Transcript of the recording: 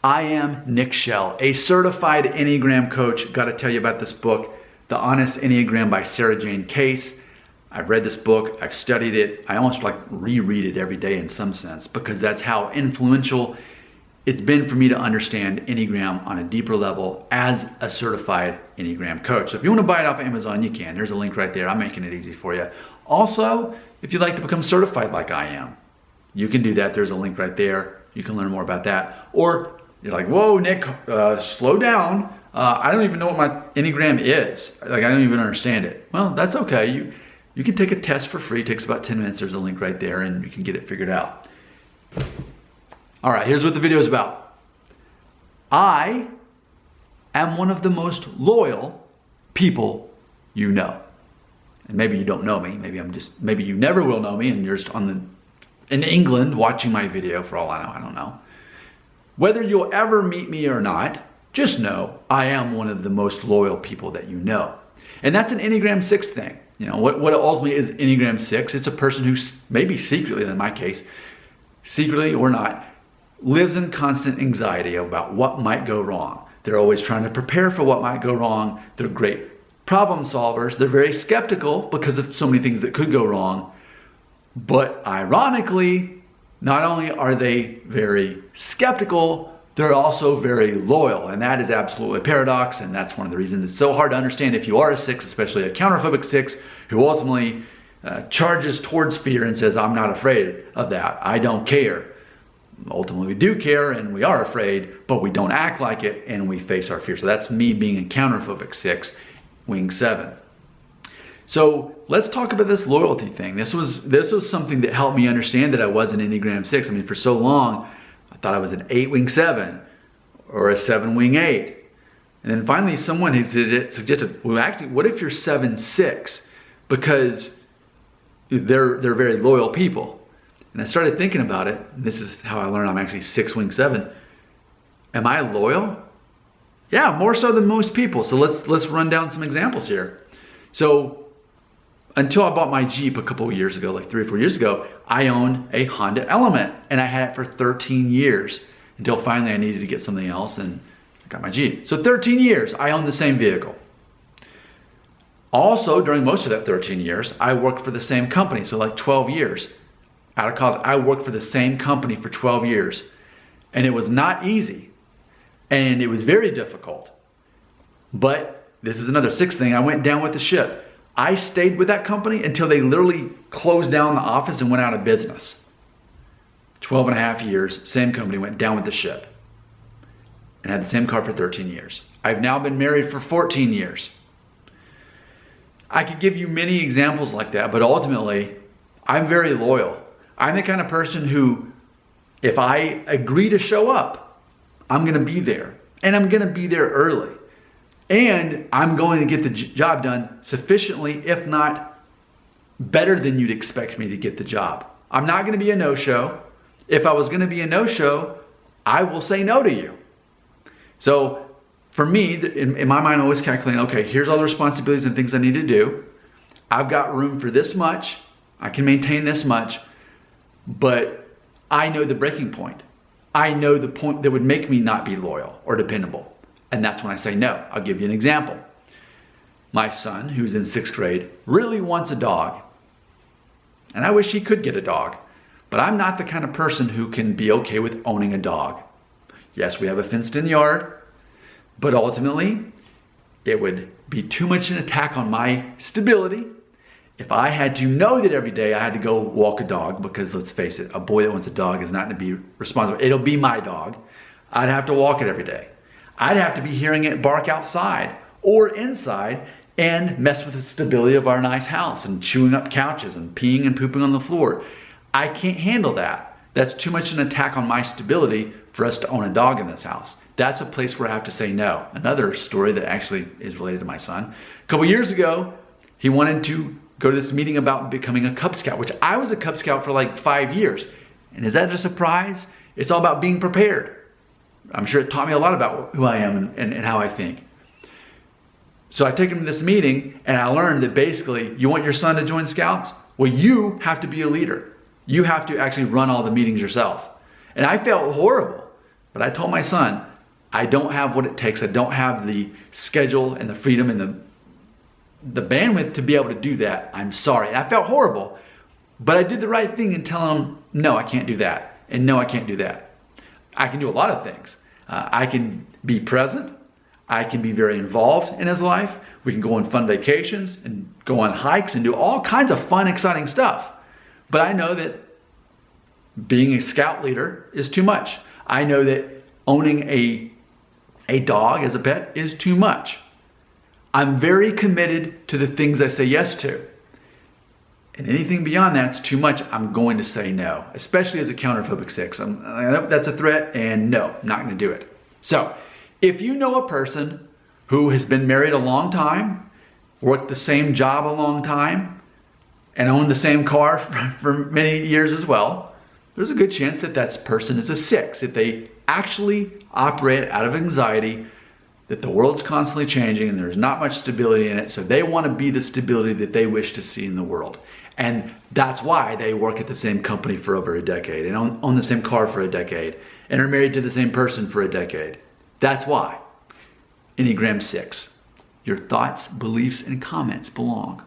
I am Nick Shell, a certified Enneagram coach. Got to tell you about this book, The Honest Enneagram by Sarah Jane Case. I've read this book, I've studied it. I almost like reread it every day in some sense because that's how influential it's been for me to understand Enneagram on a deeper level as a certified Enneagram coach. So if you want to buy it off Amazon, you can. There's a link right there. I'm making it easy for you. Also, if you'd like to become certified like I am, you can do that. There's a link right there. You can learn more about that. Or you're like, whoa, Nick, slow down. I don't even know what my Enneagram is. Like, I don't even understand it. Well, that's okay. You can take a test for free. It takes about 10 minutes. There's a link right there and you can get it figured out. All right, here's what the video is about. I am one of the most loyal people you know. And maybe you don't know me. Maybe you never will know me and you're just in England watching my video for all I know. I don't know. Whether you'll ever meet me or not, just know I am one of the most loyal people that you know. And that's an Enneagram 6 thing. You know, what ultimately is Enneagram 6? It's a person who maybe secretly, in my case, secretly or not, lives in constant anxiety about what might go wrong. They're always trying to prepare for what might go wrong. They're great problem solvers. They're very skeptical because of so many things that could go wrong. But ironically, not only are they very skeptical, they're also very loyal. And that is absolutely a paradox. And that's one of the reasons it's so hard to understand if you are a 6, especially a counterphobic 6, who ultimately charges towards fear and says, I'm not afraid of that. I don't care. Ultimately, we do care and we are afraid, but we don't act like it and we face our fear. So that's me being a counterphobic 6, wing 7. So let's talk about this loyalty thing. This was something that helped me understand that I was an Enneagram 6. I mean, for so long, I thought I was an 8 wing 7 or a 7 wing 8. And then finally someone had suggested, well, actually, what if you're 7-6? Because they're very loyal people. And I started thinking about it. And this is how I learned I'm actually 6 wing 7. Am I loyal? Yeah, more so than most people. So let's run down some examples here. So until I bought my Jeep a couple of years ago, like 3 or 4 years ago, I owned a Honda Element and I had it for 13 years until finally I needed to get something else and I got my Jeep. So 13 years I owned the same vehicle. Also, during most of that 13 years, I worked for the same company. So like 12 years out of college, I worked for the same company for 12 years. And it was not easy. And it was very difficult. But this is another 6 thing. I went down with the ship. I stayed with that company until they literally closed down the office and went out of business. 12 and a half years, same company, went down with the ship. And had the same car for 13 years. I've now been married for 14 years. I could give you many examples like that, but ultimately, I'm very loyal. I'm the kind of person who, if I agree to show up, I'm gonna be there. And I'm gonna be there early. And I'm going to get the job done sufficiently, if not better than you'd expect me to get the job. I'm not going to be a no-show. If I was going to be a no-show, I will say no to you. So for me, in my mind, I always calculating, okay, here's all the responsibilities and things I need to do. I've got room for this much. I can maintain this much. But I know the breaking point. I know the point that would make me not be loyal or dependable. And that's when I say no. I'll give you an example. My son, who's in 6th grade, really wants a dog. And I wish he could get a dog. But I'm not the kind of person who can be okay with owning a dog. Yes, we have a fenced-in yard, but ultimately, it would be too much an attack on my stability if I had to know that every day I had to go walk a dog, because let's face it, a boy that wants a dog is not going to be responsible. It'll be my dog. I'd have to walk it every day. I'd have to be hearing it bark outside or inside and mess with the stability of our nice house and chewing up couches and peeing and pooping on the floor. I can't handle that. That's too much an attack on my stability for us to own a dog in this house. That's a place where I have to say no. Another story that actually is related to my son. A couple years ago, he wanted to go to this meeting about becoming a Cub Scout, which I was a Cub Scout for like 5 years. And is that a surprise? It's all about being prepared. I'm sure it taught me a lot about who I am and how I think. So I take him to this meeting and I learned that basically, you want your son to join Scouts? Well, you have to be a leader. You have to actually run all the meetings yourself. And I felt horrible. But I told my son, I don't have what it takes. I don't have the schedule and the freedom and the bandwidth to be able to do that. I'm sorry. And I felt horrible, but I did the right thing in telling him, no, I can't do that. And no, I can't do that. I can do a lot of things. I can be present. I can be very involved in his life. We can go on fun vacations and go on hikes and do all kinds of fun, exciting stuff. But I know that being a scout leader is too much. I know that owning a dog as a pet is too much. I'm very committed to the things I say yes to. And anything beyond that's too much, I'm going to say no, especially as a counterphobic 6. I know that's a threat, and no, I'm not going to do it. So, if you know a person who has been married a long time, worked the same job a long time, and owned the same car for many years as well, there's a good chance that that person is a 6. If they actually operate out of anxiety, that the world's constantly changing and there's not much stability in it, so they want to be the stability that they wish to see in the world. And that's why they work at the same company for over a decade and own the same car for a decade and are married to the same person for a decade. That's why. Enneagram 6. Your thoughts, beliefs, and comments belong.